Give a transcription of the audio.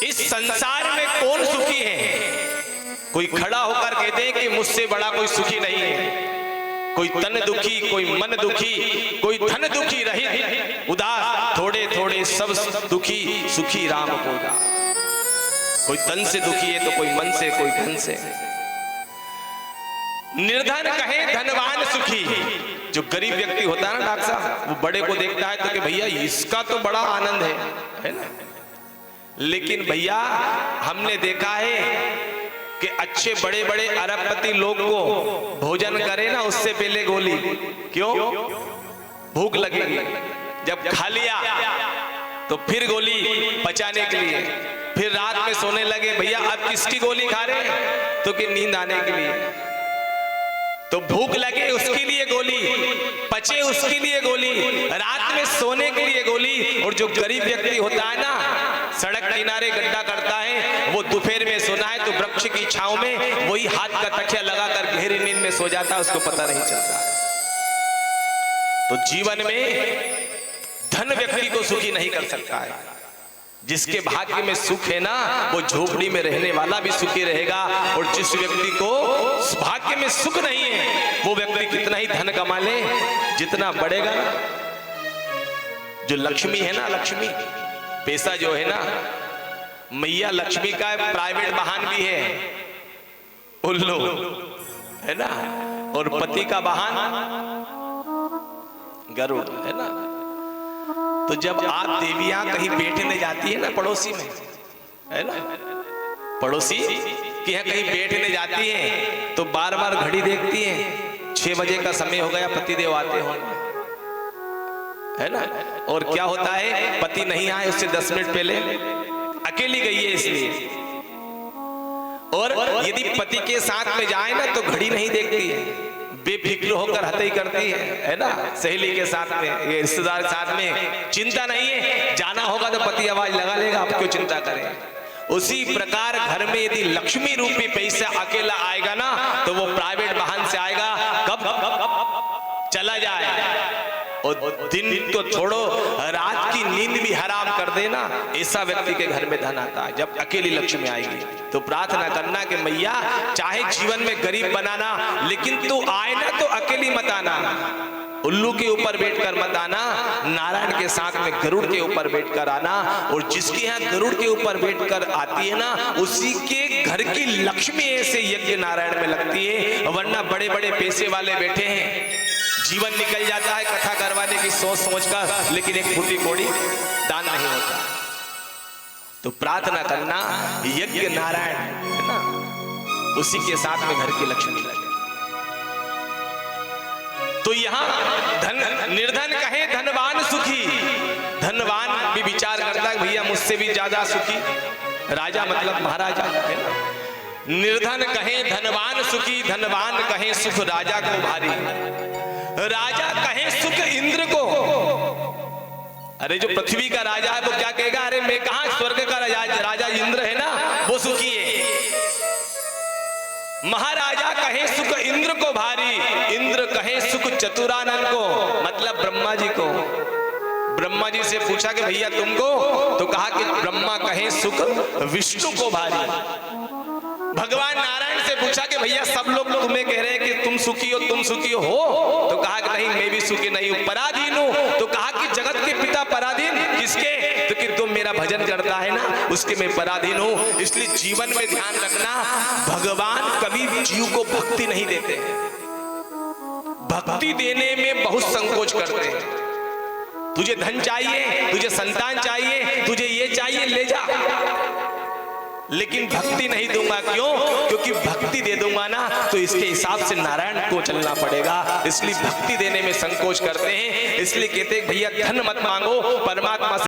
इस संसार में कौन सुखी है? कोई खड़ा होकर कहते हैं कि मुझसे बड़ा कोई सुखी नहीं है। कोई तन दुखी, कोई मन दुखी, कोई धन दुखी रहित उदास, थोड़े थोड़े सब दुखी, सुखी राम को दास। कोई तन से दुखी है तो कोई मन से, कोई धन से। निर्धन कहे धनवान सुखी। जो गरीब व्यक्ति होता है ना डॉक्टर साहब, वो बड़े को देखता है तो कि भैया इसका तो बड़ा आनंद है ना। लेकिन भैया हमने देखा है कि अच्छे बड़े बड़े अरबपति लोग को भोजन करे ना उससे पहले गोली। क्यों? भूख लगेगी। जब खा लिया तो फिर गोली पचाने के लिए। फिर रात में सोने लगे, भैया अब किसकी गोली खा रहे हैं? तो कि नींद आने के लिए। तो भूख लगे उसके लिए गोली, पचे उसके लिए गोली, रात में सोने के लिए गोली। और जो गरीब व्यक्ति होता है ना, सड़क किनारे गड्ढा करता है, वो दोपहर में सोना है तो वृक्ष की छांव में वही हाथ का तकिया लगाकर गहरी नींद में सो जाता है, उसको पता नहीं चलता। तो जीवन में धन व्यक्ति को सुखी नहीं कर सकता है। जिसके भाग्य में सुख है ना, वो झोपड़ी में रहने वाला भी सुखी रहेगा। और जिस व्यक्ति को भाग्य में सुख नहीं है, वो व्यक्ति कितना ही धन कमा ले, जितना बढ़ेगा ना, जो लक्ष्मी है ना, लक्ष्मी पैसा जो है ना, मैया लक्ष्मी का प्राइवेट वाहन भी है, उल्लू है ना। और पति का वाहन गरुड़ है ना। तो जब आप देवियां कहीं बैठने जाती है ना पड़ोसी में, है ना, पड़ोसी कि यहाँ कहीं बैठने जाती हैं तो बार बार घड़ी देखती हैं, 6 बजे का समय हो गया, पतिदेव आते होंगे, है ना। और क्या होता है, पति नहीं आए उससे 10 मिनट पहले, अकेली गई है इसलिए। और यदि पति के साथ में जाए ना तो घड़ी नहीं देखती है, बेफिक्र होकर हत्या करती है ना। सहेली के साथ में, ये रिश्तेदार के साथ में, चिंता नहीं है, जाना होगा तो पति आवाज लगा लेगा, आप क्यों चिंता करें। उसी प्रकार घर में यदि लक्ष्मी रूपी पैसा अकेला आएगा ना, तो वो प्राइवेट वाहन से आएगा, कब चला जाए। और दिन तो छोड़ो, रात की नींद भी हराम कर देना, ऐसा व्यक्ति के घर में धन आता है जब अकेली लक्ष्मी आएगी। तो प्रार्थना करना कि मैया चाहे जीवन में गरीब बनाना, लेकिन तू आए ना तो अकेली मत आना, उल्लू के ऊपर बैठकर मत आना, नारायण के साथ में गरुड़ के ऊपर बैठकर आना। और जिसके यहाँ गरुड़ के ऊपर बैठकर आती है ना, उसी के घर की लक्ष्मी ऐसे यज्ञ नारायण में लगती है। वरना बड़े बड़े पैसे वाले बैठे हैं, जीवन निकल जाता है कथा करवाने की सोच सोच कर, लेकिन एक फूटी कोड़ी दान नहीं होता। तो प्रार्थना करना यज्ञ नारायण है ना, उसी के साथ में घर की लक्ष्मी लगे। तो यहाँ निर्धन कहे धनवान सुखी। धनवान भी विचार करता है भैया मुझसे भी ज्यादा सुखी, राजा मतलब महाराजा है ना। निर्धन कहे धनवान सुखी, धनवान कहे सुख राजा को भारी। राजा कहे सुख इंद्र को। अरे जो पृथ्वी का राजा है वो क्या कहेगा, अरे मैं कहा, स्वर्ग का राजा इंद्र है ना, वो सुखी है। महाराजा कहे सुख इंद्र को भारी, इंद्र कहे सुख चतुरानन को, मतलब ब्रह्मा जी को। ब्रह्मा जी से पूछा कि भैया तुमको, तो कहा कि ब्रह्मा कहे सुख विष्णु को भारी। भगवान नारायण से पूछा कि भैया सब लोग तुम्हें कह रहे हैं कि तुम सुखी हो, तुम सुखी हो, तो कहा कि नहीं मैं भी सुखी नहीं हूं, पराधीन हूं। तो कहा कि जगत के पिता पराधीन किसके, तो कि तुम मेरा भजन करता है ना, उसके मैं पराधीन हूं। इसलिए जीवन में ध्यान रखना, भगवान कभी जीव को भक्ति नहीं देते, भक्ति देने में बहुत संकोच करते हैं। तुझे धन चाहिए, तुझे संतान चाहिए, तुझे ये चाहिए, ले जा, लेकिन भक्ति नहीं दूंगा। क्यों? क्योंकि भक्ति दे दूंगा ना तो इसके हिसाब से नारायण को चलना पड़ेगा। इसलिए भक्ति देने में संकोच करते हैं। इसलिए कहते हैं भैया धन मत मांगो, परमात्मा से